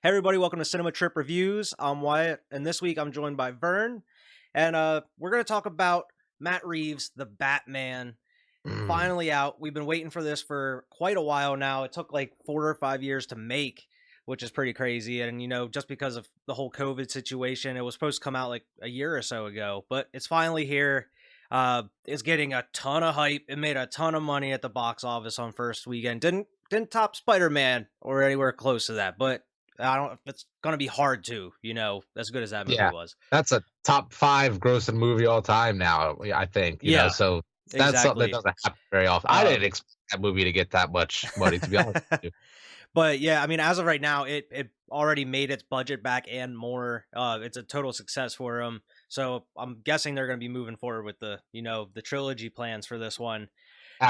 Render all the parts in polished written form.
Hey everybody, welcome to Cinema Trip Reviews. I'm Wyatt, and this week I'm joined by Vern, and we're going to talk about Matt Reeves' The Batman. Mm. Finally out. We've been waiting for this for quite a while now. It took like 4 or 5 years to make, which is pretty crazy. And just because of the whole COVID situation, it was supposed to come out like a year or so ago, but it's finally here. It's getting a ton of hype. It made a ton of money at the box office on first weekend. Didn't top Spider-Man or anywhere close to that, but I don't. It's gonna be hard to, as good as that movie Yeah, was. that's a top 5 grossing movie all time now, I think, Yeah, so that's something that exactly. doesn't happen very often. I didn't Um, expect that movie to get that much money, to be honest with you. But yeah, I mean, as of right now, it already made its budget back and more. It's a total success for them. So I'm guessing they're going to be moving forward with the trilogy plans for this one.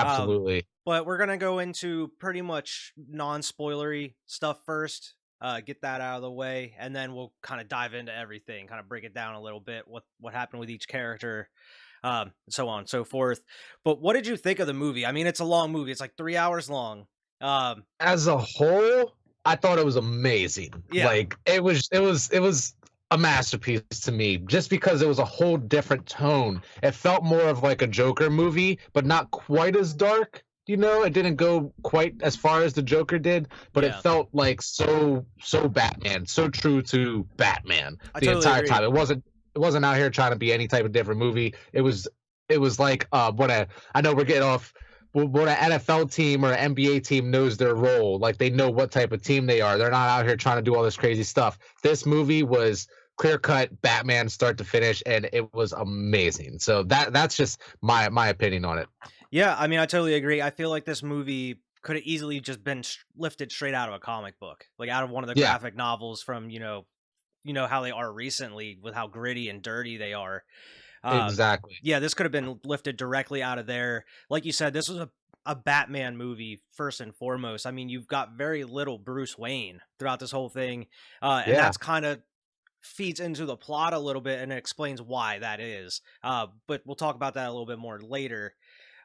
Um, Absolutely. but we're gonna go into pretty much non-spoilery stuff first. Get that out of the way, and then we'll kind of dive into everything, kind of break it down a little bit, what happened with each character, so on and so forth. But what did you think of the movie? I mean, it's a long movie; it's like 3 hours long. As a whole, I thought it was amazing. Yeah, It was a masterpiece to me just because it was a whole different tone. It felt more of like a Joker movie, but not quite as dark. It didn't go quite as far as the Joker did, but it yeah, felt like so Batman, so true to Batman I the totally entire agree. time. It wasn't out here trying to be any type of different movie. It was like what I know we're getting off when an NFL team or an NBA team knows their role, like they know what type of team they are. They're not out here trying to do all this crazy stuff. This movie was clear cut Batman start to finish, and it was amazing. So that's just my opinion on it. Yeah, I mean, I totally agree. I feel like this movie could have easily just been lifted straight out of a comic book, like out of one of the Yeah, graphic novels from how they are recently with how gritty and dirty they are. Um, exactly. yeah, this could have been lifted directly out of there. Like you said, this was a Batman movie first and foremost. I mean, you've got very little Bruce Wayne throughout this whole thing, and Yeah, that's kind of feeds into the plot a little bit and it explains why that is. But we'll talk about that a little bit more later.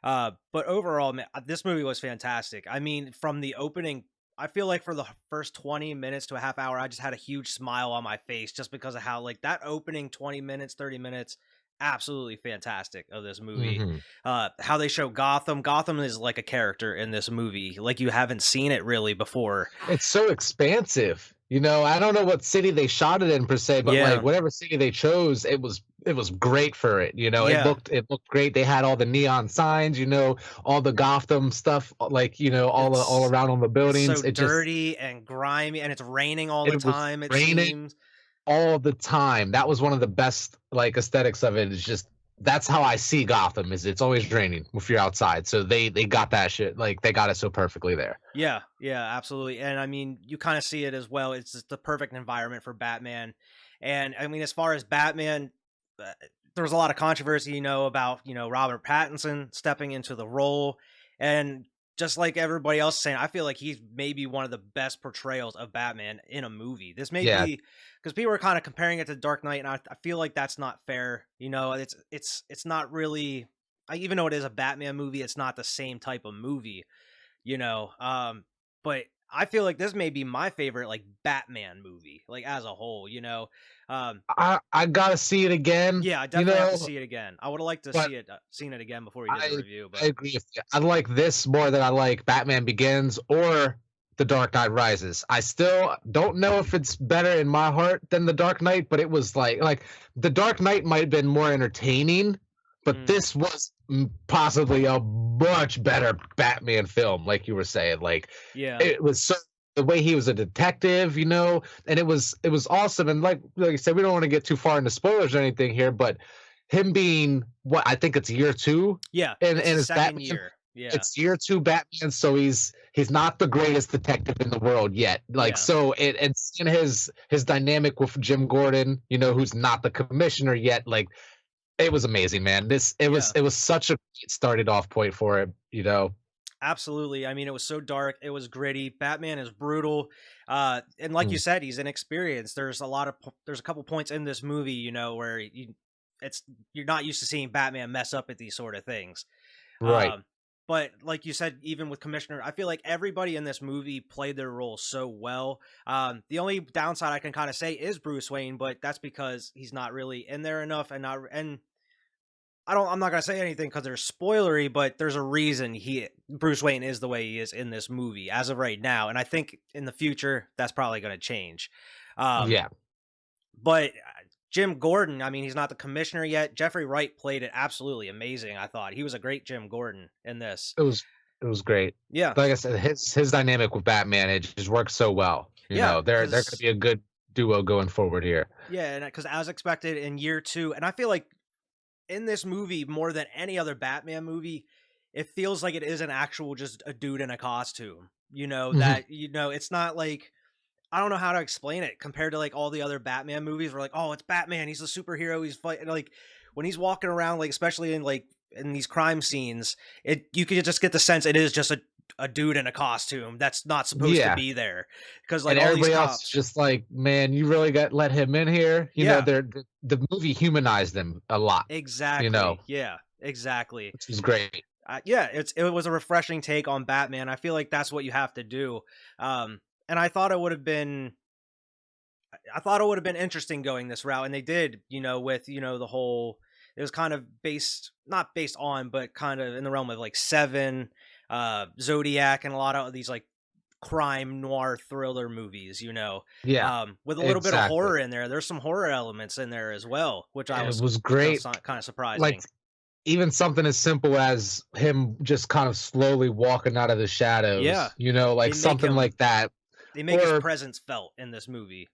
But overall, man, this movie was fantastic. I mean, from the opening, I feel like for the first 20 minutes to a half hour, I just had a huge smile on my face just because of how, like, that opening 20 minutes, 30 minutes, absolutely fantastic of this movie. hmm How they show Gotham. Gotham is like a character in this movie, like you haven't seen it really before. it's so expansive. I don't know what city they shot it in per se, but like Yeah. whatever city they chose, it was great for it. It Yeah. looked great. They had all the neon signs, all the Gotham stuff, like all It's around on the It's so buildings. dirty and grimy, and it's raining all the It was time, it raining seems. all the time. That was one of the best like aesthetics of it. Is just that's how I see Gotham. Is it's always raining if you're outside. So they got that shit. Like they got it so perfectly there. Yeah, yeah, absolutely, and I mean, you kinda see it as well, it's just the perfect environment for Batman, and, I mean, as far as Batman, uh, there was a lot of controversy, about, Robert Pattinson stepping into the role, and just like everybody else saying, I feel like he's maybe one of the best portrayals of Batman in a movie. This may Yeah, be because people are kinda comparing it to Dark Knight, and I feel like that's not fair, it's not really even though it is a Batman movie, it's not the same type of movie. you know but I feel like this may be my favorite like Batman movie, like as a whole. um I gotta see it again. yeah, I definitely have to see it again. I would have liked to But seen it again before we did the I review, I but agree with you. I like this more than I like Batman Begins or The Dark Knight Rises. I still don't know if it's better in my heart than The Dark Knight, but it was like The Dark Knight might have been more entertaining, but mm, this was possibly a much better Batman film, like you were saying. Like yeah, it was so the way he was a detective, and it was awesome. And like I said, we don't want to get too far into spoilers or anything here, but him being what I think it's year two yeah, and it's the his second Batman. year. Yeah, It's year two Batman, so he's not the greatest detective in the world yet. Like yeah, so, and seeing his dynamic with Jim Gordon, who's not the commissioner yet, like it was amazing, man. This it was yeah, it was such a great started off point for it. absolutely. I mean, it was so dark, it was gritty. Batman is brutal, and like you Mm, said, he's inexperienced. There's a couple points in this movie, where it's you're not used to seeing Batman mess up at these sort of things. right. Um, But like you said, even with Commissioner, I feel like everybody in this movie played their role so well. The only downside I can kind of say is Bruce Wayne, but that's because he's not really in there enough, and I'm not gonna say anything because they're spoilery, but there's a reason Bruce Wayne is the way he is in this movie as of right now, and I think in the future that's probably gonna change. Um, Yeah, but Jim Gordon, I mean, he's not the commissioner yet. Jeffrey Wright played it absolutely amazing. I thought he was a great Jim Gordon in this. it was it was great. Yeah, Like I said, his dynamic with Batman, it just works so well. You yeah, know, they're gonna because be a good duo going forward here. yeah, and because as expected in year two, and I feel like in this movie more than any other Batman movie, it feels like it is an actual just a dude in a costume. Mhm. It's not like I don't know how to explain it compared to like all the other Batman movies. We're like, oh, it's Batman. He's a superhero. He's fighting like when he's walking around, like especially in these crime scenes, you could just get the sense it is just a dude in a costume that's not supposed to Yeah, be there because like and all these everybody else is cops. just like, man, you really got let him in here. You know, Yeah, the movie humanized them a lot. You know, exactly. Yeah, exactly. which was great. Yeah, it was a refreshing take on Batman. I feel like that's what you have to do. And I thought it would have been interesting going this route, and they did. With the whole, it was kind of based not based on, but kind of in the realm of like Seven, Zodiac, and a lot of these like crime noir thriller movies. Yeah, With a little bit of exactly. horror in there. There's some horror elements in there as well, It was great. kind of Like surprising. even something as simple as him just kind of slowly walking out of the Yeah, shadows, you know, they like make something him like that. they make his Or presence felt in this movie.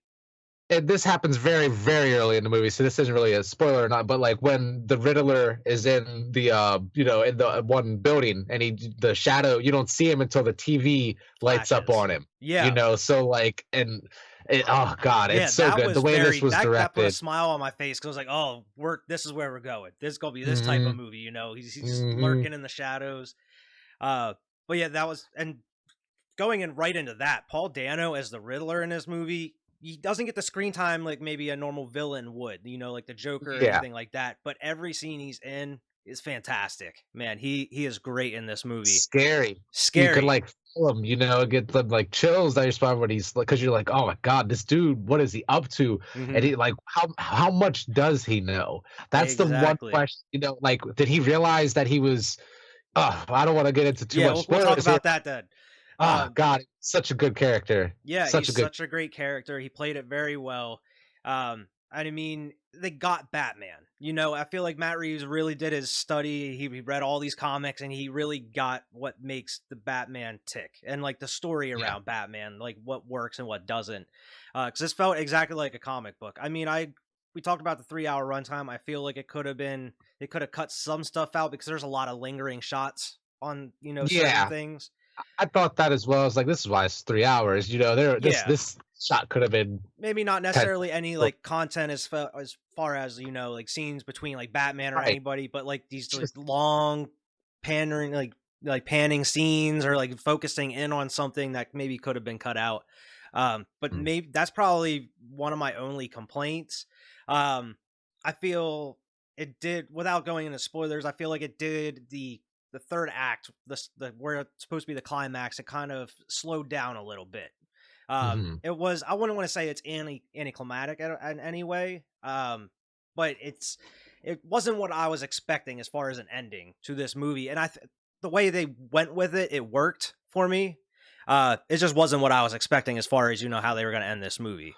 this happens very, very early in the movie, so this isn't really a spoiler or not. But like when the Riddler is in the, in the one building, and the shadow, you don't see him until the TV lights up Flashes. on him. You Yeah. know, so like, oh god, Yeah, it's so that good the was way this very was that put a directed. smile on my face because I was like, "Oh, this is where we're going. This is gonna be this type of Hmm. movie." He's just Hmm. lurking in the shadows. Uh, but yeah, that was and going in right into that. Paul Dano as the Riddler in this movie, he doesn't get the screen time like maybe a normal villain would. Like the Joker or Yeah, anything like that. But every scene he's in is fantastic. Man, he is great in this movie. scary. You could Scary. like feel him, get the like chills that you spot when he's like, because you're like, oh my god, this dude, what is he up to? And Hmm. he like, how much does he know? That's the one Exactly. question. Like, did he realize that he was? Oh, I don't want to get into too Yeah, much we'll talk spoilers here. about that then. Oh Um, god, such a good character, Yeah, such he's a good. such a great character. He played it very well. And I mean, they got Batman. I feel like Matt Reeves really did his study. He read all these comics and he really got what makes the Batman tick and like the story Yeah, around Batman, like what works and what doesn't. Because this felt exactly like a comic book. I mean, we talked about the 3 hour runtime. I feel like they could have cut some stuff out because there's a lot of lingering shots on certain yeah. things. I thought that as well. I was like, this is why it's 3 hours. Yeah, This shot could have been maybe not 10. necessarily any like content as far as like scenes between like Batman or Right. anybody, but like these like Just long pandering like panning scenes or like focusing in on something that maybe could have been cut out. But mm, maybe that's probably one of my only complaints. Um, I feel it did without going into spoilers. I feel like it did the third act, the where it's supposed to be the climax. It kind of slowed down a little bit. mhm. It was I wouldn't want to say it's anticlimactic in any way, but it wasn't what I was expecting as far as an ending to this movie, and the way they went with it, it worked for me. It just wasn't what I was expecting as far as how they were going to end this movie.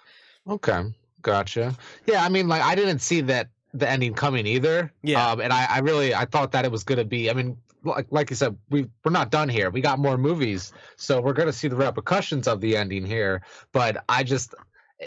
Okay, gotcha. Yeah, I mean, like, I didn't see that the ending coming either. Yeah, And I really I thought that it was gonna be. I mean, like you said, we're not done here. We got more movies, so we're gonna see the repercussions of the ending here. But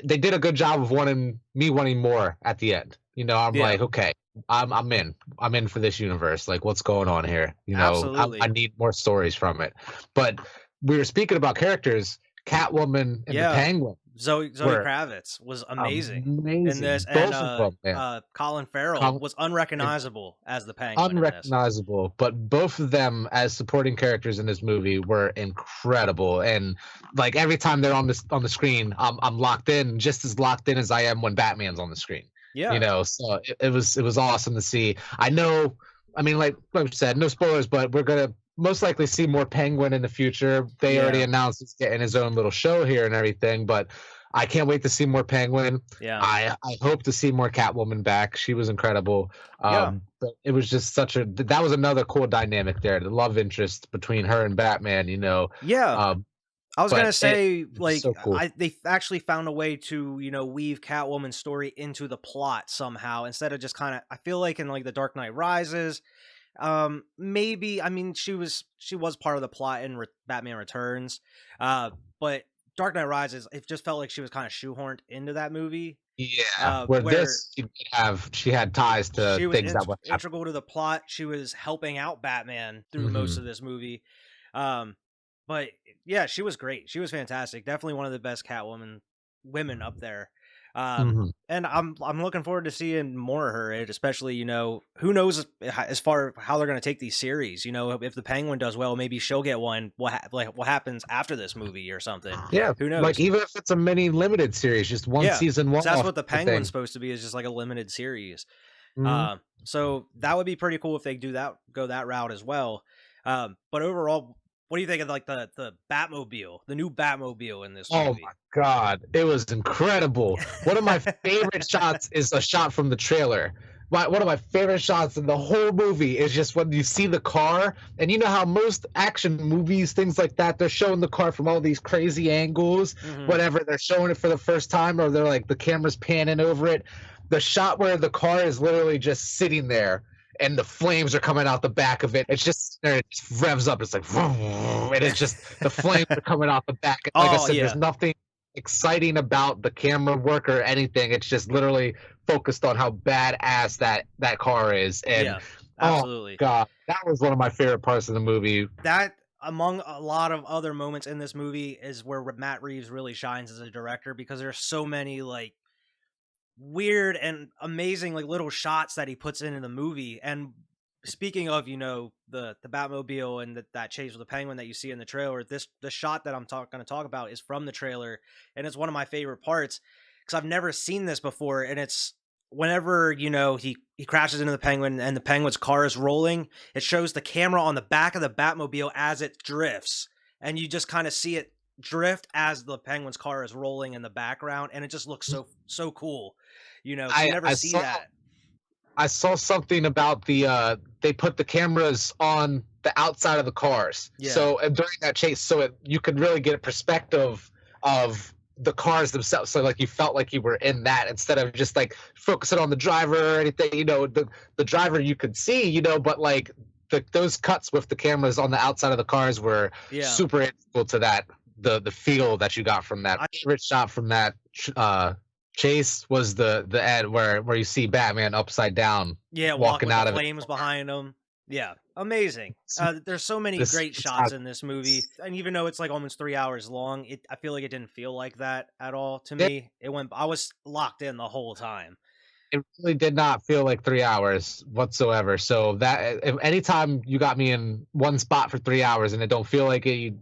they did a good job of wanting more at the end. I'm yeah, like, okay, I'm in. I'm in for this universe. Like, what's going on here? I absolutely. need more stories from it. But we were speaking about characters. Catwoman and the Yeah, Penguin Zoe were Kravitz was amazing in this, amazing. and Both of them, man. Colin Farrell Com was and unrecognizable as the Penguin in this. unrecognizable, but both of them as supporting characters in this movie were incredible. And like every time they're on the screen, I'm locked in, just as locked in as I am when Batman's on the screen. Yeah, So it was awesome to see. I know. I mean, like we said, no spoilers, but we're gonna most likely see more Penguin in the future. They already Yeah, announced he's getting his own little show here and everything, but I can't wait to see more Penguin. yeah, I hope to see more Catwoman back. She was incredible. yeah, But it was just such a that was another cool dynamic there, the love interest between her and Batman, you know. yeah. Um, I was gonna but say, it was like, so cool. they actually found a way to, weave Catwoman's story into the plot somehow instead of just kind of. I feel like in like the Dark Knight Rises, maybe I mean she was part of the plot in Batman Returns, but Dark Knight Rises, it just felt like she was kind of shoehorned into that movie, Yeah, where where this she had ties to she was things that would happen. integral to the plot. She was helping out Batman through most Hmm. of this movie. Um, but yeah, she was great. She was fantastic. Definitely one of the best Catwoman women up there. Hmm. And I'm looking forward to seeing more of her. Especially, who knows as far how they're going to take these series. If the Penguin does well, maybe she'll get one. What happens after this movie or something? Yeah, Who like knows? even if it's a mini limited series, just one Yeah, season, because one that's off what the Penguin's thing. supposed to be, is just like a limited series. Hmm. So that would be pretty cool if they go that route as well. But overall, what do you think of like the Batmobile, the new Batmobile in this Oh movie? my god, it was incredible. One of my favorite shots is a shot from the trailer. One of my favorite shots in the whole movie is just when you see the car, and you know how most action movies, things like that, they're showing the car from all these crazy angles, Hmm. whatever, they're showing it for the first time, or they're like the camera's panning over it. The shot where the car is literally just sitting there and the flames are coming out the back of it. It's just there, it just revs up. It's like, and it's just the flames are coming out the back. Like I Oh said, there's yeah, nothing exciting about the camera work or anything. It's just literally focused on how badass that car is. And yeah, oh absolutely. god, that was one of my favorite parts of the movie. That, among a lot of other moments in this movie, is where Matt Reeves really shines as a director, because there's so many like weird and amazing like little shots that he puts into the movie. And speaking of, the Batmobile and that chase with the Penguin that you see in the trailer, the shot that I'm going to talk about is from the trailer, and it's one of my favorite parts because I've never seen this before. And it's whenever he crashes into the Penguin and the Penguin's car is rolling, it shows the camera on the back of the Batmobile as it drifts, and you just kind of see it drift as the Penguin's car is rolling in the background, and it just looks so cool, because you I never I see saw that. I saw something about they put the cameras on the outside of the cars. Yeah. So during that chase, you could really get a perspective of the cars themselves. So like you felt like you were in that instead of just like focusing on the driver or anything. The driver you could see, but like those cuts with the cameras on the outside of the cars were Yeah. super integral to that the feel that you got from that. I, Favorite shot from that chase was the ad where you see Batman upside down yeah, walking walking with the out of it. flames behind him. Yeah, amazing. There's so many This great shots in this movie, and even though it's like almost 3 hours long, I feel like it didn't feel like that at all to it, me. I was locked in the whole time. it really did not feel like 3 hours whatsoever. So that if anytime you got me in one spot for 3 hours and it don't feel like it,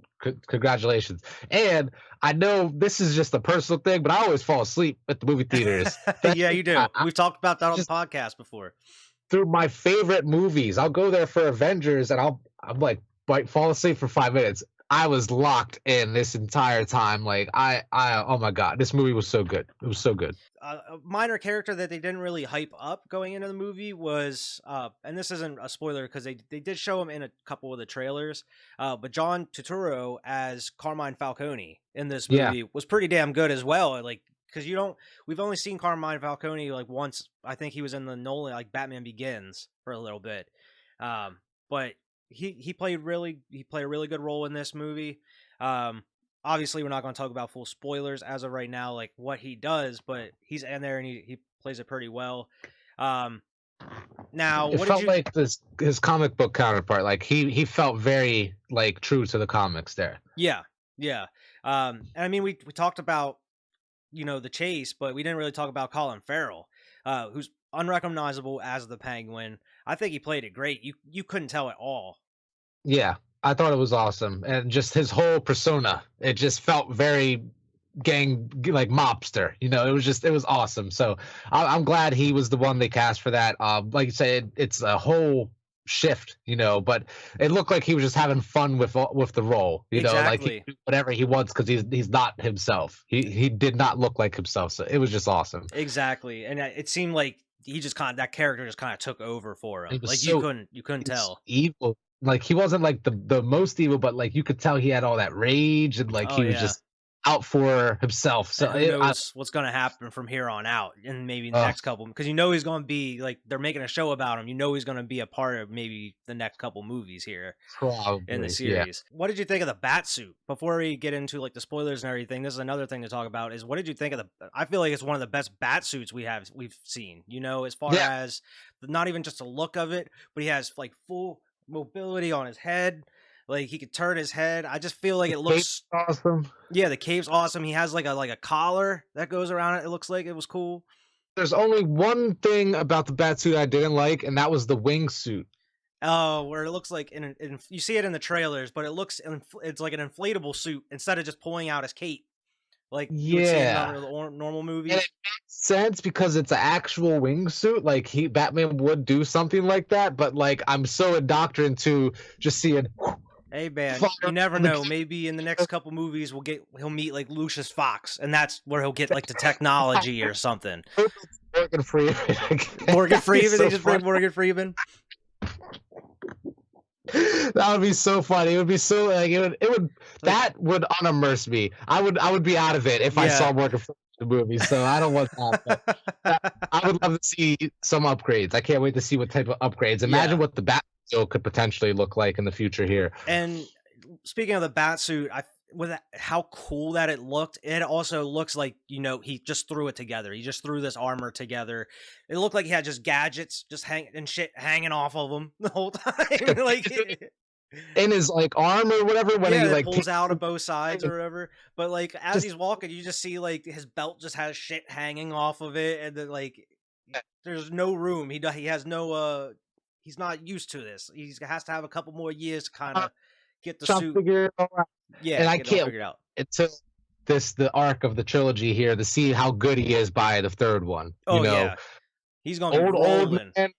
congratulations. And I know this is just a personal thing, but I always fall asleep at the movie theaters. Yeah, you do. I We've talked about that on the just podcast before. through my favorite movies. I'll go there for Avengers, and I'm like might fall asleep for 5 minutes. I was locked in this entire time. Like oh my god, this movie was so good. It was so good. A minor character that they didn't really hype up going into the movie was, and this isn't a spoiler because they did show him in a couple of the trailers, but John Turturro as Carmine Falcone in this Yeah, movie was pretty damn good as well. Like, because we've only seen Carmine Falcone like once. I think he was in the Nolan, like Batman Begins, for a little bit, but he played a really good role in this movie. Um, Obviously we're not going to talk about full spoilers as of right now, like what he does, but he's in there and he plays it pretty well. Um, Now, it what did felt you? like this his comic book counterpart. Like he felt very like true to the comics there. Yeah, yeah. And I mean, we talked about the chase, but we didn't really talk about Colin Farrell, who's unrecognizable as the Penguin. I think he played it great. You couldn't tell at all. Yeah, I thought it was awesome, and just his whole persona. It just felt very like mobster. It was awesome. So I'm glad he was the one they cast for that. Like you said, it's a whole shift, but it looked like he was just having fun with the role, like he Exactly. can do whatever he wants because he's not himself. He did not look like himself, so it was just awesome. Exactly. And it seemed like he just kind of that character just kind of took over for He him. was Like so you couldn't it's tell. evil. Like he wasn't like the most evil, but like you could tell he had all that rage and like Oh he was yeah. just out for himself. And So who knows what's going to happen from here on out, and maybe the uh, next couple, because he's going to be like they're making a show about him. He's going to be a part of maybe the next couple movies here in the probably, yeah. series. What did you think of the bat suit? Before we get into like the spoilers and everything, this is another thing to talk about. Is what did you think of the? I feel like it's one of the best bat suits we've seen. As far Yeah, as not even just the look of it, but he has like full mobility on his head. Like he could turn his head. I just feel like the it cape's looks awesome. yeah, the cape's awesome. He has like a collar that goes around it. It looks like it was cool. There's only one thing about the bat suit I didn't like, and that was the wingsuit. Oh, where it looks like you see it in the trailers, but it's like an inflatable suit instead of just pulling out his cape like you would see in Yeah. normal And it movies. makes sense because it's an actual wingsuit. Like Batman would do something like that, but like I'm so indoctrinated to just seeing Hey man, fire you never on the know. Maybe in the next couple movies he'll meet like Lucius Fox, and that's where he'll get like the technology or something. Morgan Freeman. Morgan That'd be Freeman, they so just bring funny. Morgan Freeman. That would be so funny. It would be so like it would Like that would unimmerse me. I would be out of it if I yeah. saw Morgan Freeman in the movie. So I don't want that. But I would love to see some upgrades. I can't wait to see what type of upgrades. Imagine Yeah. what the Batmobile could potentially look like in the future here. And speaking of the bat suit, how cool that it looked. It also looks like he just threw it together. He just threw this armor together. It looked like he had just gadgets just hanging off of him the whole time. Like In his like arm or whatever when yeah, he that like pulls out of both sides or whatever. But like as just he's walking, you just see like his belt just has shit hanging off of it, and then like there's no room. He has no he's not used to this. He has to have a couple more years to kind of get the trying to suit. figure it all out. Yeah, And I get it all can't figured out. until the arc of the trilogy here to see how good he is by the third one. Oh yeah, he's gonna be Old rolling. man,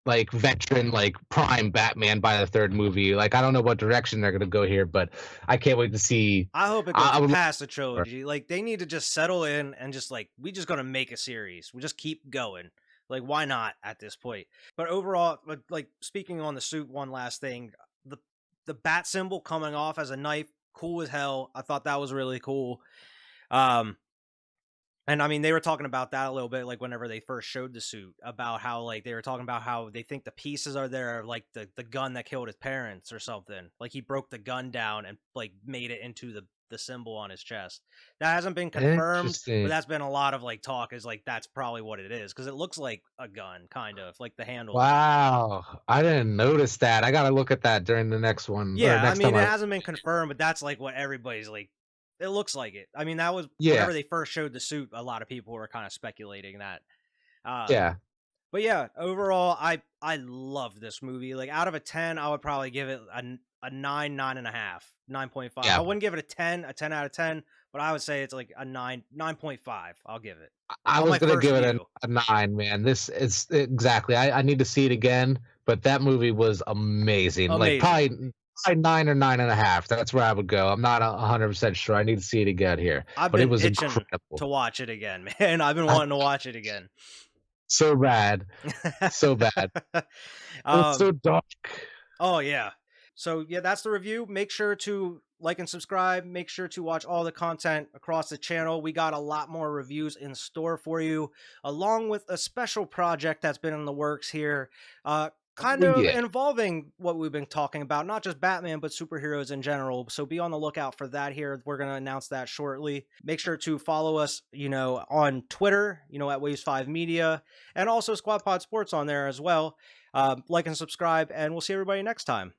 like veteran, like prime Batman by the third movie. Like I don't know what direction they're gonna go here, but I can't wait to see. I hope it I, goes I would. past the Love trilogy. Like they need to just settle in and just like we just gonna make a series. We just keep going. Like why not at this point? But overall, like speaking on the suit, one last thing: the the bat symbol coming off as a knife, cool as hell. I thought that was really cool. Um, And I mean, they were talking about that a little bit, like whenever they first showed the suit, about how like they were talking about how they think the pieces are there, like the gun that killed his parents or something. Like he broke the gun down and like made it into the symbol on his chest. That hasn't been confirmed, but Interesting. that's been a lot of like talk. Is like that's probably what it is because it looks like a gun, kind of like the handles. Wow, I didn't notice that. I gotta look at that during the next one or Yeah, I next mean time it I. hasn't been confirmed, but that's like what everybody's like. It looks like it. I mean, that was Yeah, whenever they first showed the suit. A lot of people were kind of speculating that. Um, yeah. But yeah, overall, I love this movie. Like out of a 10, I would probably give it a 9, 9.5, 9.5. I Yeah, wouldn't give it a 10 out of 10, but I would say it's like a 9, 9.5. I'll give it I on was my gonna first give it view. a 9, man. This is exactly. I need to see it again, but that movie was amazing. Like Amazing. probably 9 or 9.5. That's where I would go. I'm not 100% sure. I need to see it again here, I've but it been was itching incredible. to watch it again, man. I've been I, wanting to watch it again. so bad, so bad. It was um, so dark. oh yeah. So yeah, that's the review. Make sure to like and subscribe. Make sure to watch all the content across the channel. We got a lot more reviews in store for you, along with a special project that's been in the works here. Kind Oh of yeah. involving what we've been talking about, not just Batman, but superheroes in general. So be on the lookout for that here. We're going to announce that shortly. Make sure to follow us, on Twitter, at Waves 5 Media, and also Squad Pod Sports on there as well. Like and subscribe, and we'll see everybody next time.